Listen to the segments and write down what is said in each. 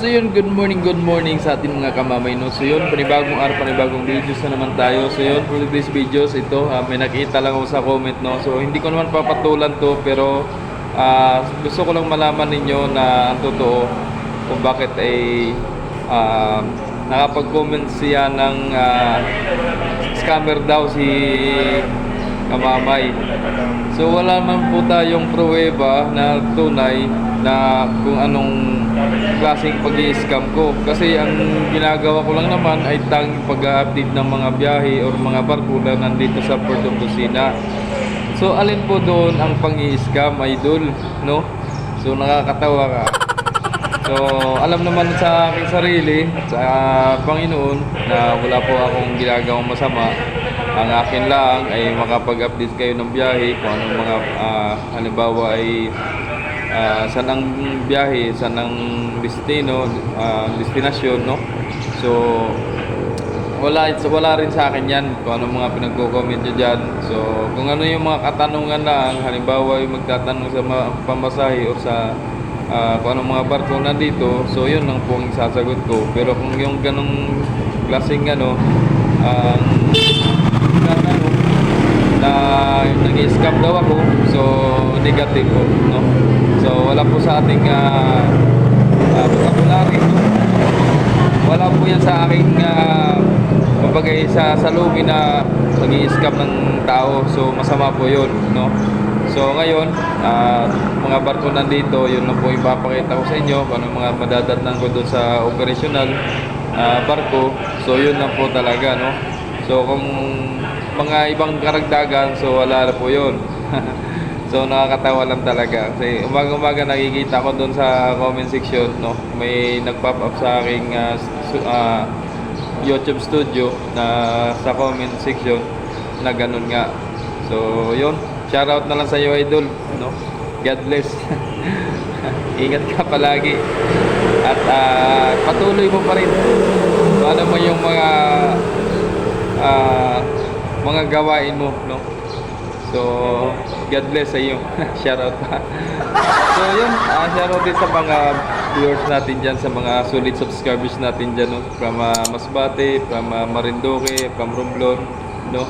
So yun, good morning sa ating mga kamamay, no? So yun, panibagong araw, panibagong videos na naman tayo. So yun, for today's videos, ito, may nakita lang ako sa comment, no? So hindi ko naman papatulan to, pero gusto ko lang malaman ninyo na ang totoo kung bakit ay nakapag-comment siya ng scammer daw si kamamay. So wala man po tayong pruweba na tunay na kung anong klaseng pag-i-scam ko, kasi ang ginagawa ko lang naman ay tanging pag-update ng mga biyahe or mga barko na nandito sa Port of Lucena. So alin po doon ang pang-i-scam, idol, no? So nakakatawa ka. So alam naman sa aking sarili, sa Panginoon, na wala po akong ginagawang masama. Ang akin lang ay makapag-update kayo ng biyahe, kung anong mga halimbawa ay saan ang biyahe, saan ang destinasyon, no? So wala rin sa akin yan kung anong mga pinagko-comment nyo dyan. So kung ano yung mga katanungan lang, halimbawa yung magtatanong sa pamasahe o sa kung anong mga barko nandito, so yun lang po ang sasagot ko. Pero kung yung ganong klaseng na nag-scam daw ako, so negative po, no? So wala po sa ating vocabulary, no? Wala po yan sa aking mabagay sa salubin na nag-i-scam ng tao. So masama po yun, no? So ngayon, mga barko nandito, yun lang po ipapakita ko sa inyo kung ano mga madadatnan ko doon sa operational barko. So yun lang po talaga, no? So kung mga ibang karagdagan, so wala na po yun. So nakakatawa lang talaga kasi umaga-umaga nakikita ko doon sa comment section, no? May nag-pop up sa aking YouTube studio na sa comment section na ganun nga. So yun, shoutout na lang sa iyo, idol, no? God bless. Ingat ka palagi at patuloy mo pa rin kung ano mo yung mga gawain mo, no? So God bless sa iyo. Shoutout pa. So yun, shoutout din sa mga viewers natin dyan, sa mga solid subscribers natin dyan, no? From Masbate, from Marinduque, from Romblon, no?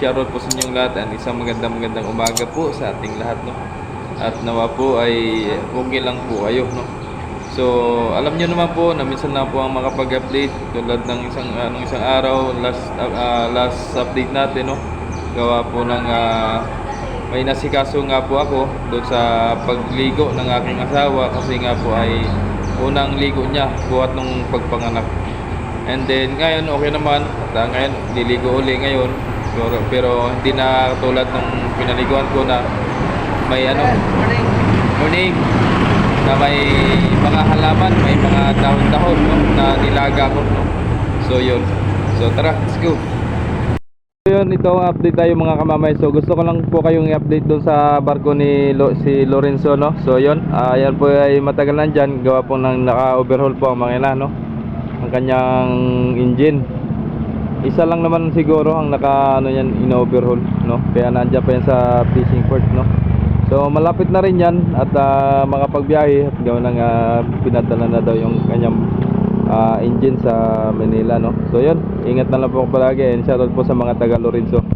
Shoutout po sa inyong lahat, and isang magandang umaga po sa ating lahat, no? At nawa po ay okay lang po kayo, no? So alam niyo naman po na minsan na po ang makapag-update tulad ng isang araw, last update natin, no? Gawa po ng may nasikaso nga po ako doon sa pagligo ng aking asawa, kasi nga po ay unang ligo niya buhat nung pagpanganak. And then ngayon okay naman, at ngayon liligo uli ngayon, pero hindi na tulad nung pinaliguan ko na may morning na may mga halaman, may mga dahon-dahon, no, na nilaga ko, no? So yun, so tara, let's go. So yun, ito ang update tayo mga kamamay. So gusto ko lang po kayong i-update doon sa barko ni si Lorenzo, no? So yun, yan po ay matagal na dyan, gawa po ng naka-overhaul po ang makina, no? Ang kanyang engine, isa lang naman siguro ang yan, in-overhaul, no? Kaya nandiyan pa yan sa fishing port, no? So malapit na rin yan at makapagbiyahe, at gawa ng pinadala na daw yung kanyang engine sa Manila, no? So yun, ingat na lang po palagi, and shoutout po sa mga taga Lorenzo.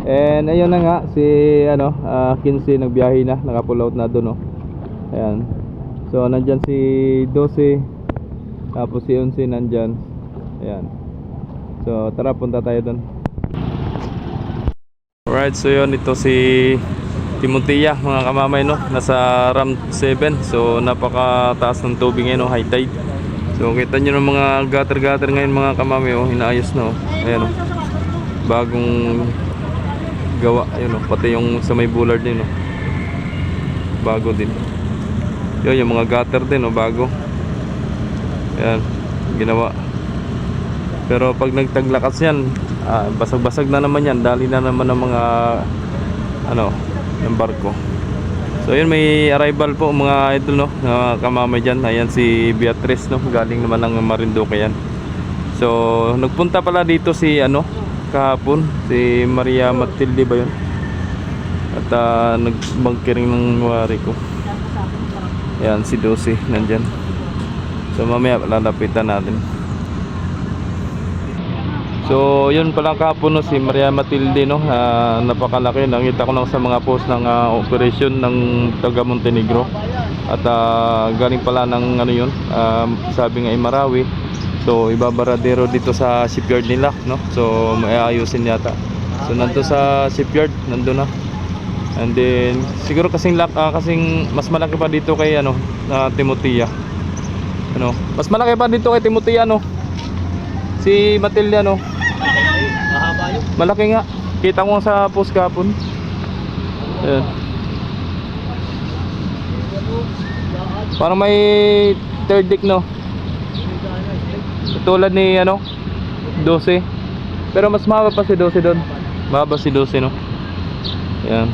And ayun na nga, si 15 nagbiyahe na, naka-pull out na doon, no? Ayan. So nandyan si 12, tapos si 11 nandyan. Ayan. So tara, punta tayo doon. Alright, so yun, ito si Timotea mga kamamay, no? Nasa Ram 7. So napakataas ng tubig ngayon, no? High tide. So kita nyo ng mga gutter ngayon mga kamamay, oh, inaayos na, oh. Ayan, oh. Bagong gawa, ayun, oh. Pati yung sa may bullard din, oh. Bago din. Yun, yung mga gutter din, oh, bago. Ayan, ginawa. Pero pag nagtaglakas yan, basag-basag na naman yan. Dali na naman ng mga ng barko. So yun, may arrival po mga idol, no, na kamamay dyan. Ayan si Beatrice, no, galing naman ng Marinduque yan. So nagpunta pala dito si kahapon, si Maria Matilde ba yun? At nagmagkiring ng wari ko. Ayan si 12 nandyan. So mamaya lalapitan natin. So yun palang kahapon no, si Maria Matilde no, napakalaki. Nakita ko lang sa mga post ng operation ng taga Montenegro. At galing pala ng ano yun, sabi nga ay Marawi. So ibabaradero dito sa shipyard nila no. So may ayusin yata. So nandun sa shipyard, nandun na. And then siguro kasing mas malaki pa dito kay ano, Timotea. Ano? Mas malaki pa dito kay Timotea no. Si Matilde no. Malaki nga. Kita ko sa post kahapon. Ayan. Parang may third deck no. Tulad ni ano 12. Pero mas mahaba pa si 12 doon. Mahaba si 12 no. Ayan.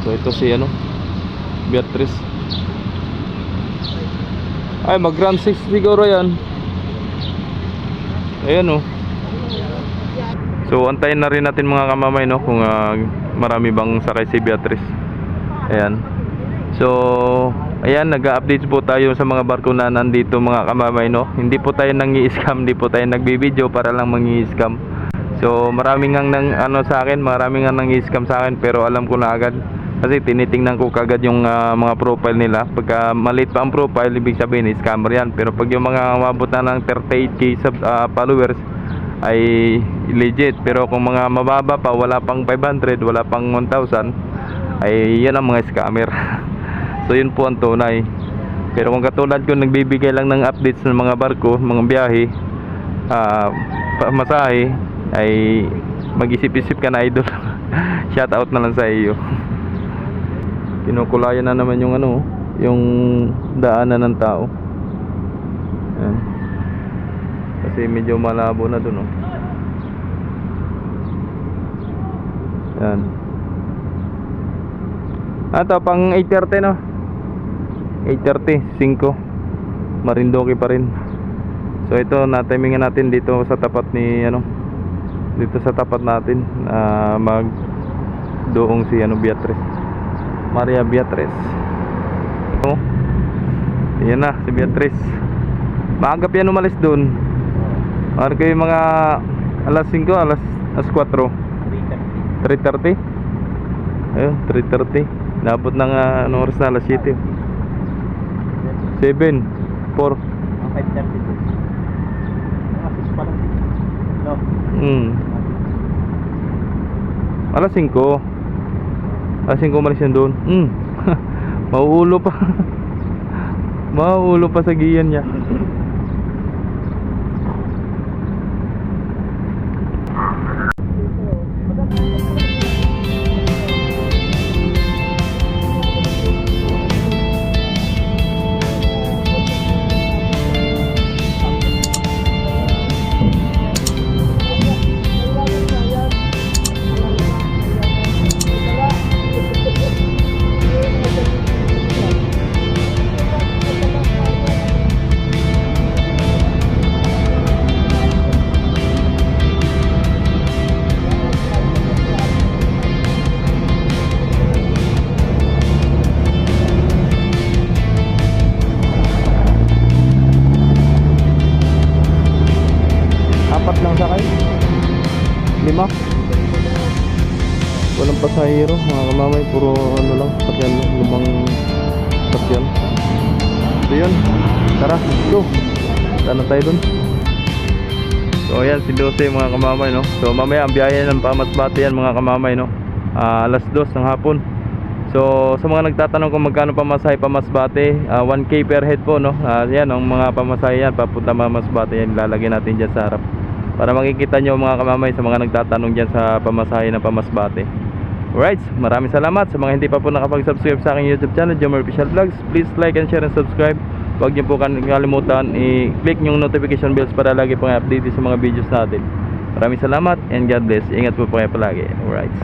So ito si ano Beatrice. Ay mag Grand 6 siguro yan. Ayan oh. So antayin na rin natin mga kamamay no, kung marami bang sakay si Beatrice. Ayan. So ayan, nag-update po tayo sa mga barko na nandito mga kamamay no. Hindi po tayo nangi-scam, hindi po tayo nagbi-video para lang mangi-scam. So maraming nang ano sa akin, maraming nang nangi-scam sa akin, pero alam ko na agad. Kasi tinitingnan ko kagad yung mga profile nila. Pagka maliit pa ang profile, ibig sabihin scammer yan. Pero pag yung mga umabot na ng 38k followers ay legit. Pero kung mga mababa pa, wala pang 500, wala pang 1,000, ay yan ang mga scammer. So yun po ang tunay. Pero kung katulad ko nagbibigay lang ng updates ng mga barko, mga biyahe, masahe, ay mag-isip-isip ka na idol. Shout out na lang sa iyo. Kinukulayan na naman yung ano, yung daanan ng tao. Ayan. Kasi medyo malabo na dun oh. Ayan. Ito pang 8:30 no. 8:30, 5. Marindoki pa rin. So ito natimingan natin dito sa tapat ni ano. Dito sa tapat natin mag doong si ano Beatrice. Maria Beatrice. Oh. Ayan na si Beatrice. Maagap yan umalis doon. Ano kayo mga alas 5, alas 4? 3:30. Ayun, 3:30. Nabot ng anong oras na, alas 7. 7, 4. 5:30. Alas 5. Alas 5 umalis yan doon. Mauulo pa. Mauulo pa sa giyan niya. Sakay 5. Walang pasahero mga kamamay, puro ano lang, sakyan lang, 5 sakyan. So yun, tara, go, sana tayo dun. So ayan si 12 mga kamamay no. So mamaya ang biyahe ng Pamasbate yan mga kamamay no, alas 2 ng hapon. So sa mga nagtatanong kung magkano pamasahe Pamasbate, 1k per head po no. Yan ang mga pamasahe yan papunta Pamasbate, yan ilalagay natin dyan sa harap para makikita nyo mga kamamay sa mga nagtatanong dyan sa pamasahe ng Pamasbate. Alright, maraming salamat sa mga hindi pa po nakapag-subscribe sa aking YouTube channel, Jomar Official Vlogs. Please like and share and subscribe. Huwag nyo po kalimutan i-click yung notification bells para lagi pong update sa mga videos natin. Maraming salamat and God bless. Ingat po kayo palagi. Alright.